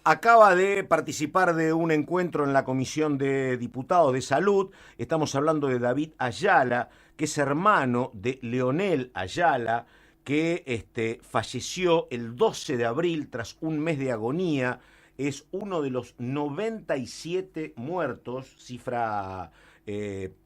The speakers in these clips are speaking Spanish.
Acaba de participar de un encuentro en la Comisión de Diputados de Salud. Estamos hablando de David Ayala, que es hermano de Leonel Ayala, que falleció el 12 de abril tras un mes de agonía. Es uno de los 97 muertos, cifra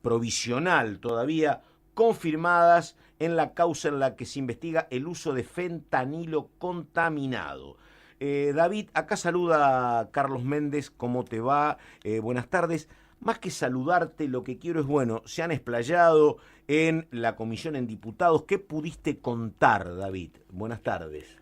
provisional todavía, confirmadas en la causa en la que se investiga el uso de fentanilo contaminado. David, acá saluda Carlos Méndez, ¿cómo te va? Buenas tardes. Más que saludarte, lo que quiero es, bueno, se han explayado en la comisión en diputados. ¿Qué pudiste contar, David? Buenas tardes.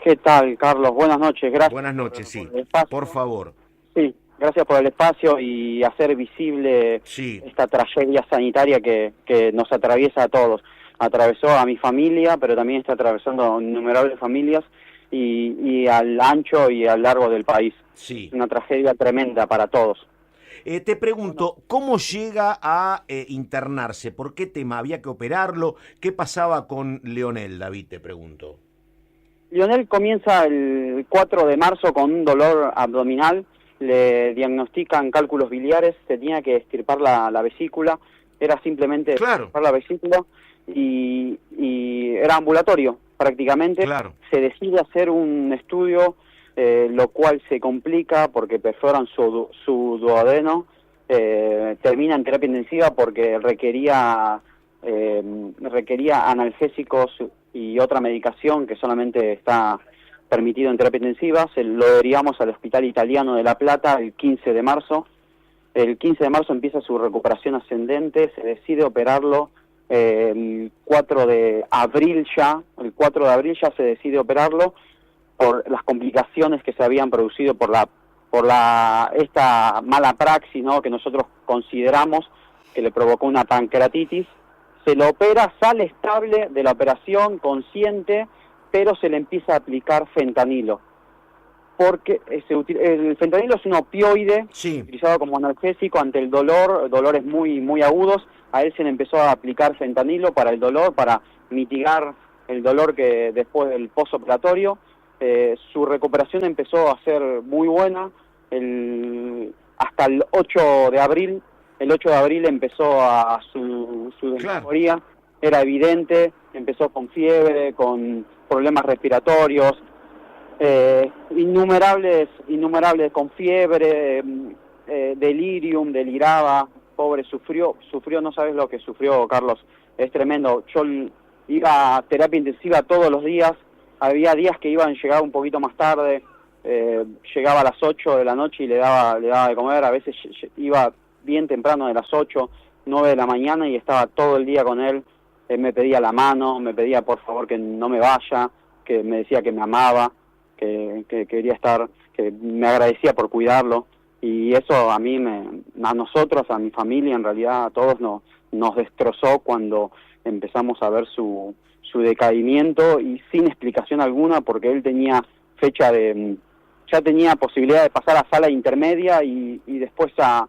¿Qué tal, Carlos? Buenas noches, gracias Buenas por, noches, por sí. el espacio. Por favor. Sí, gracias por el espacio y hacer visible Sí, esta tragedia sanitaria que nos atraviesa a todos. Atravesó a mi familia, pero también está atravesando innumerables familias y al ancho y al largo del país. sí. Una tragedia tremenda para todos. Te pregunto, ¿cómo llega a internarse? ¿Por qué tema? ¿Había que operarlo? ¿Qué pasaba con Leonel, David? Te pregunto. Lionel comienza el 4 de marzo con un dolor abdominal, le diagnostican cálculos biliares, se tenía que extirpar la vesícula, era simplemente Claro, extirpar la vesícula y era ambulatorio prácticamente. claro. Se decide hacer un estudio, lo cual se complica porque perforan su duodeno, termina en terapia intensiva porque requería analgésicos y otra medicación que solamente está permitido en terapia intensiva. Se lo derivamos al Hospital Italiano de La Plata el 15 de marzo. El 15 de marzo empieza su recuperación ascendente, se decide operarlo el 4 de abril ya, el 4 de abril ya se decide operarlo por las complicaciones que se habían producido por esta mala praxis, ¿no?, que nosotros consideramos que le provocó una pancreatitis. Se lo opera, sale estable de la operación, consciente, pero se le empieza a aplicar fentanilo. Porque el fentanilo es un opioide Sí, utilizado como analgésico ante el dolor, dolores muy agudos. A él se le empezó a aplicar fentanilo para el dolor, para mitigar el dolor que después del posoperatorio. Su recuperación empezó a ser muy buena hasta el 8 de abril. El 8 de abril empezó a su claro. desmejoría, era evidente, empezó con fiebre, con problemas respiratorios, innumerables con fiebre, delirium, deliraba, pobre, sufrió, no sabes lo que sufrió, Carlos, es tremendo. Yo iba a terapia intensiva todos los días, había días que llegaba un poquito más tarde, llegaba a las 8 de la noche y le daba de comer, a veces iba bien temprano de las 8, 9 de la mañana y estaba todo el día con él. Él me pedía la mano, me pedía por favor que no me vaya, que me decía que me amaba, que quería estar, que me agradecía por cuidarlo, y eso a nosotros, a mi familia, en realidad a todos nos destrozó cuando empezamos a ver su decaimiento, y sin explicación alguna, porque él tenía ya tenía posibilidad de pasar a sala intermedia y después a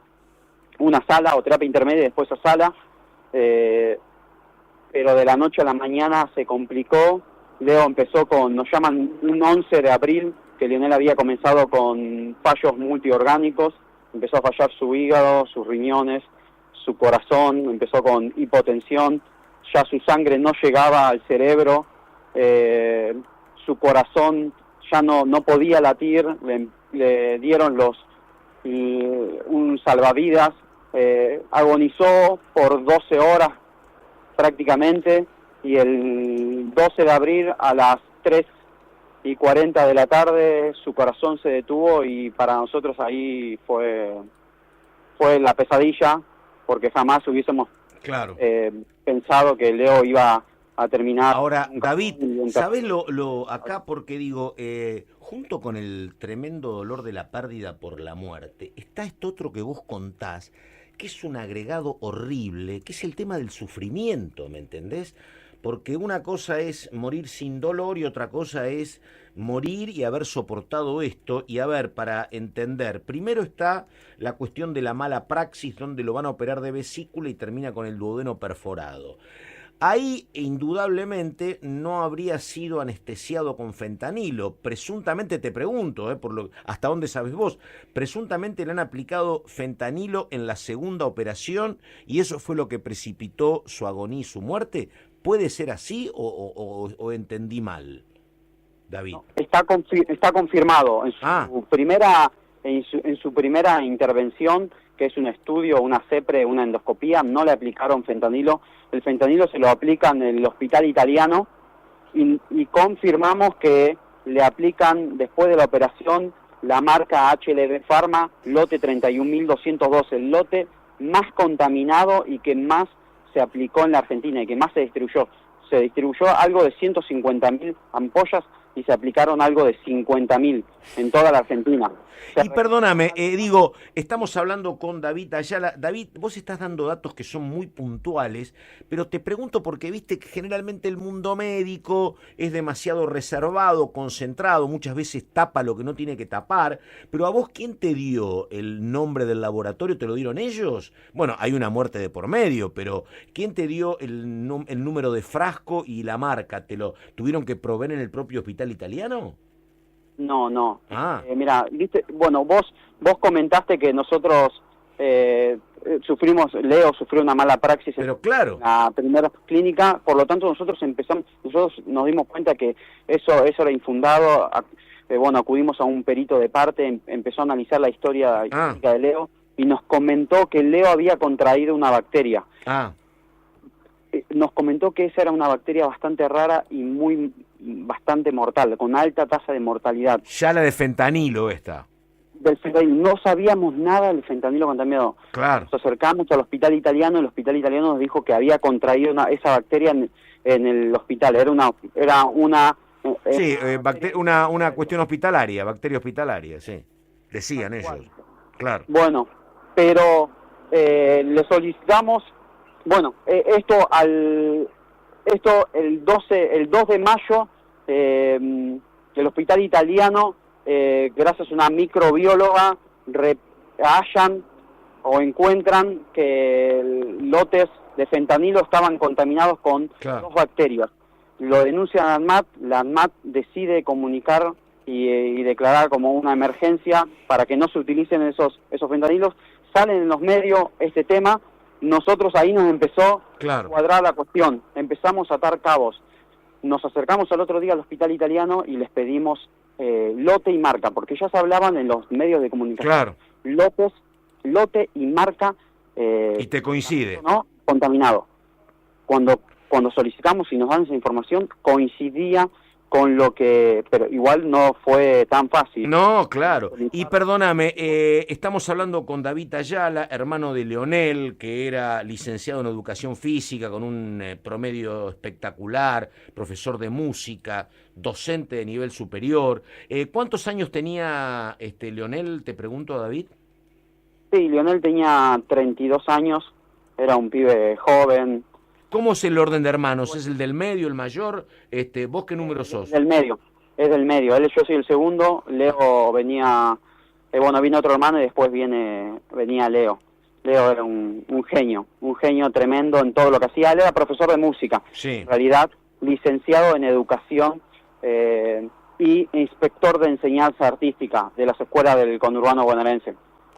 una sala o terapia intermedia y después a sala, pero de la noche a la mañana se complicó. Leo empezó nos llaman un 11 de abril, que Lionel había comenzado con fallos multiorgánicos, empezó a fallar su hígado, sus riñones, su corazón, empezó con hipotensión, ya su sangre no llegaba al cerebro, su corazón ya no podía latir, le dieron un salvavidas, agonizó por 12 horas prácticamente, y el 12 de abril a las 3:40 de la tarde su corazón se detuvo, y para nosotros ahí fue la pesadilla, porque jamás hubiésemos Claro. pensado que Leo iba a terminar Ahora, en un David, cajón y ¿sabés enterrado. acá? Porque digo, junto con el tremendo dolor de la pérdida por la muerte, está esto otro que vos contás, que es un agregado horrible, que es el tema del sufrimiento, ¿me entendés? Porque una cosa es morir sin dolor y otra cosa es morir y haber soportado esto. Y a ver, para entender, primero está la cuestión de la mala praxis, donde lo van a operar de vesícula y termina con el duodeno perforado. Ahí indudablemente no habría sido anestesiado con fentanilo. Presuntamente, te pregunto, hasta dónde sabes vos, presuntamente le han aplicado fentanilo en la segunda operación y eso fue lo que precipitó su agonía y su muerte. ¿Puede ser así o entendí mal, David? No, está confirmado. En su primera intervención, que es un estudio, una CEPRE, una endoscopía, no le aplicaron fentanilo. El fentanilo se lo aplican en el hospital italiano y confirmamos que le aplican después de la operación la marca HLB Pharma, lote 31.202, el lote más contaminado y que más se aplicó en la Argentina y que más se distribuyó. Se distribuyó algo de 150.000 ampollas y se aplicaron algo de 50.000 en toda la Argentina. Y perdóname, estamos hablando con David Ayala. David, vos estás dando datos que son muy puntuales, pero te pregunto porque viste que generalmente el mundo médico es demasiado reservado, concentrado, muchas veces tapa lo que no tiene que tapar, pero a vos, ¿quién te dio el nombre del laboratorio? ¿Te lo dieron ellos? Bueno, hay una muerte de por medio, pero ¿quién te dio el número de frasco y la marca? ¿Te lo tuvieron que proveer en el propio hospital italiano? No. Ah. Mira, viste, bueno, vos comentaste que nosotros Leo sufrió una mala praxis pero claro, en la primera clínica, por lo tanto nosotros nos dimos cuenta que eso era infundado. Acudimos a un perito de parte, empezó a analizar la historia clínica de Leo y nos comentó que Leo había contraído una bacteria. Nos comentó que esa era una bacteria bastante rara y bastante mortal, con alta tasa de mortalidad. Ya la de fentanilo esta. Del fentanilo. No sabíamos nada del fentanilo contaminado. Claro. Nos acercamos al hospital italiano, el hospital italiano nos dijo que había contraído esa bacteria en el hospital. Era una cuestión hospitalaria, bacteria hospitalaria, sí. Decían ellos. Claro. Bueno, pero le solicitamos, el 2 de mayo, el hospital italiano, gracias a una microbióloga, encuentran que lotes de fentanilo estaban contaminados con dos bacterias. Lo denuncian a ANMAT, la ANMAT decide comunicar y declarar como una emergencia para que no se utilicen esos fentanilos. Salen en los medios este tema. Nosotros ahí nos empezó a cuadrar la cuestión, empezamos a atar cabos. Nos acercamos al otro día al hospital italiano y les pedimos lote y marca, porque ya se hablaban en los medios de comunicación. Claro. Lote y marca. Y te coincide. ¿No? Contaminado. Cuando solicitamos y nos dan esa información, coincidía con lo que, pero igual no fue tan fácil. No, claro. Y perdóname, estamos hablando con David Ayala, hermano de Leonel, que era licenciado en educación física con un promedio espectacular, profesor de música, docente de nivel superior. ¿Cuántos años tenía Leonel, te pregunto, David? Sí, Leonel tenía 32 años, era un pibe joven. ¿Cómo es el orden de hermanos? ¿Es el del medio, el mayor? ¿Vos qué número sos? Es del medio. Yo soy el segundo, Leo venía, vino otro hermano y después venía Leo. Leo era un genio tremendo en todo lo que hacía. Él era profesor de música, en realidad licenciado en educación y inspector de enseñanza artística de las escuelas del conurbano bonaerense.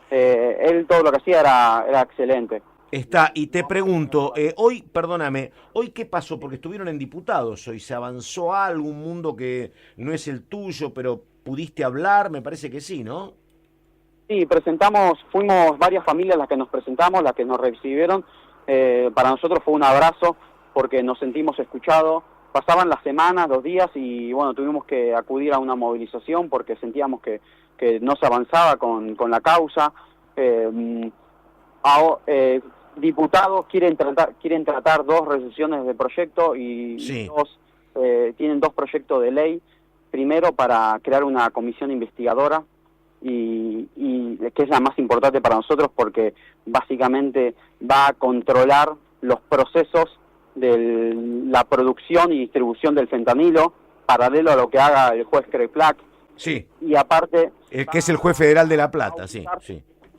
Él todo lo que hacía era excelente. Y te pregunto, hoy ¿qué pasó? Porque estuvieron en diputados hoy, ¿se avanzó algo, un mundo que no es el tuyo, pero pudiste hablar? Me parece que sí, ¿no? Sí, fuimos varias familias las que nos presentamos, las que nos recibieron. Para nosotros fue un abrazo porque nos sentimos escuchados. Pasaban las semanas, 2 días y tuvimos que acudir a una movilización porque sentíamos que no se avanzaba con la causa. Diputados quieren tratar 2 resoluciones de proyecto y tienen 2 proyectos de ley. Primero, para crear una comisión investigadora y que es la más importante para nosotros porque básicamente va a controlar los procesos de la producción y distribución del fentanilo, paralelo a lo que haga el juez Creplac. Sí. Y aparte... que es el juez federal de La Plata, sí.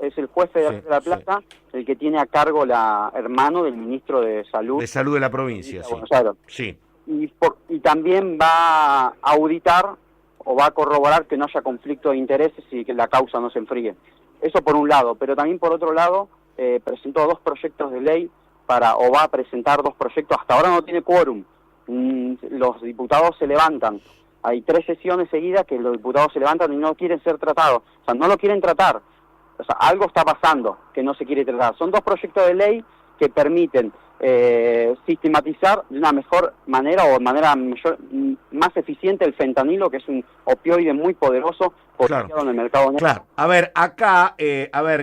es el juez federal de La Plata el que tiene a cargo la hermano del ministro de Salud. De Salud de la provincia, sí. Buenos Aires. Sí. Y también va a auditar o va a corroborar que no haya conflicto de intereses y que la causa no se enfríe. Eso por un lado, pero también por otro lado presentó 2 proyectos de ley o va a presentar 2 proyectos, hasta ahora no tiene quórum. Los diputados se levantan, hay 3 sesiones seguidas que los diputados se levantan y no quieren ser tratados, o sea, no lo quieren tratar, o sea, algo está pasando que no se quiere tratar. Son 2 proyectos de ley que permiten sistematizar de una mejor manera o de manera más eficiente el fentanilo, que es un opioide muy poderoso claro. en el mercado negro. Claro. A ver, acá,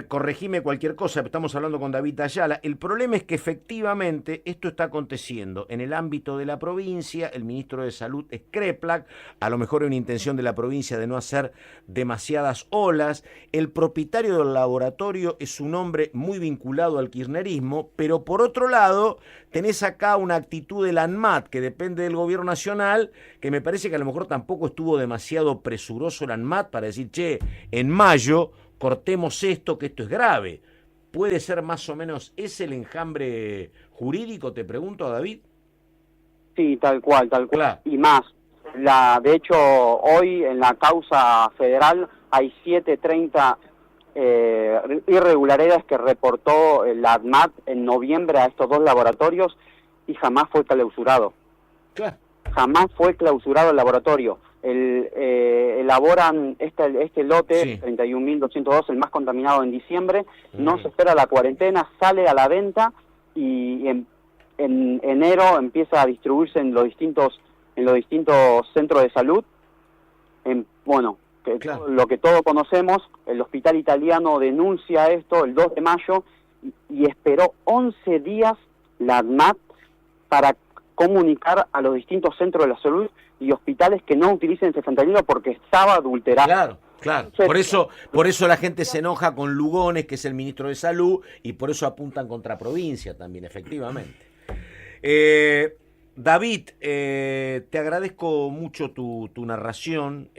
corregime cualquier cosa, estamos hablando con David Ayala. El problema es que efectivamente esto está aconteciendo en el ámbito de la provincia. El ministro de Salud es Kreplak, a lo mejor hay una intención de la provincia de no hacer demasiadas olas. El propietario del laboratorio es un hombre muy vinculado al kirchnerismo, pero por otro lado tenés acá una actitud del ANMAT, que depende del gobierno nacional, que me parece que a lo mejor tampoco estuvo demasiado presuroso el ANMAT para decir, che, en mayo cortemos esto, que esto es grave. ¿Puede ser más o menos ese el enjambre jurídico, te pregunto, David? Sí, tal cual, Claro. y más. De hecho, hoy en la causa federal hay 730 irregularidades que reportó la ANMAT en noviembre a estos 2 laboratorios y jamás fue clausurado. Claro. Jamás fue clausurado el laboratorio. Elaboran este lote, sí. 31.202, el más contaminado en diciembre, no se espera la cuarentena, sale a la venta y en enero empieza a distribuirse en los distintos centros de salud. Claro. Lo que todos conocemos, el hospital italiano denuncia esto el 2 de mayo y esperó 11 días la ANMAT para comunicar a los distintos centros de la salud y hospitales que no utilicen ese fentanilo porque estaba adulterado. Claro, claro. Por eso la gente se enoja con Lugones, que es el ministro de Salud, y por eso apuntan contra provincia también, efectivamente. David, te agradezco mucho tu narración,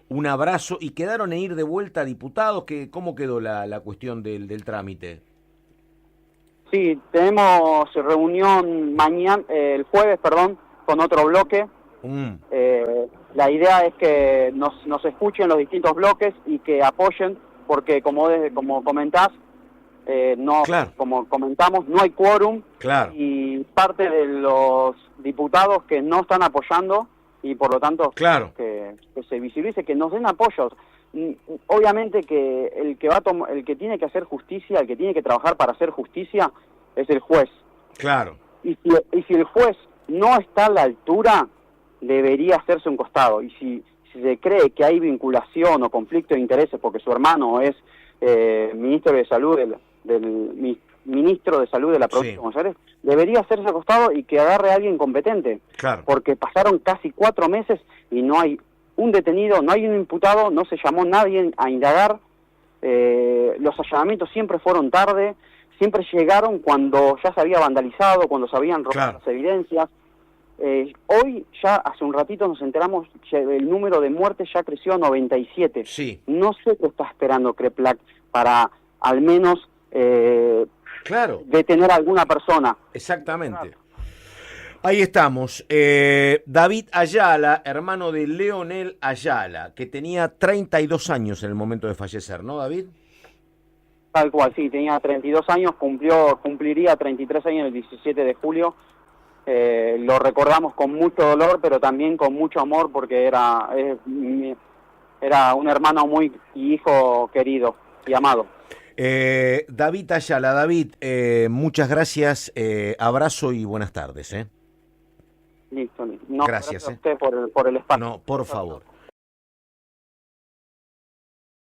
un abrazo, y quedaron en ir de vuelta a diputados. ¿Cómo quedó la cuestión del trámite? Sí, tenemos reunión el jueves, con otro bloque. La idea es que nos escuchen los distintos bloques y que apoyen, porque como comentás, claro. Como comentamos, no hay quórum, claro. Y parte de los diputados que no están apoyando y por lo tanto claro. que se visibilice, que nos den apoyos. Obviamente que el que tiene que hacer justicia, el que tiene que trabajar para hacer justicia es el juez. Claro. Y si el juez no está a la altura, debería hacerse un costado. Y si se cree que hay vinculación o conflicto de intereses porque su hermano es ministro de Salud del ministro de Salud de la provincia de Buenos Aires, debería hacerse acostado y que agarre a alguien competente. Claro. Porque pasaron casi 4 meses y no hay un detenido, no hay un imputado, no se llamó nadie a indagar. Los allanamientos siempre fueron tarde, siempre llegaron cuando ya se había vandalizado, cuando se habían robado las evidencias. Hoy, ya hace un ratito nos enteramos, el número de muertes ya creció a 97. Sí. No sé qué está esperando Kreplak para al menos claro. detener a alguna persona. Exactamente. Claro. Ahí estamos. David Ayala, hermano de Leonel Ayala, que tenía 32 años en el momento de fallecer, ¿no, David? Tal cual, sí, tenía 32 años, cumpliría 33 años el 17 de julio. Lo recordamos con mucho dolor, pero también con mucho amor, porque era un hermano y hijo querido y amado. David Ayala, David, muchas gracias, abrazo y buenas tardes. Listo. Gracias a usted por el espacio. No, por favor.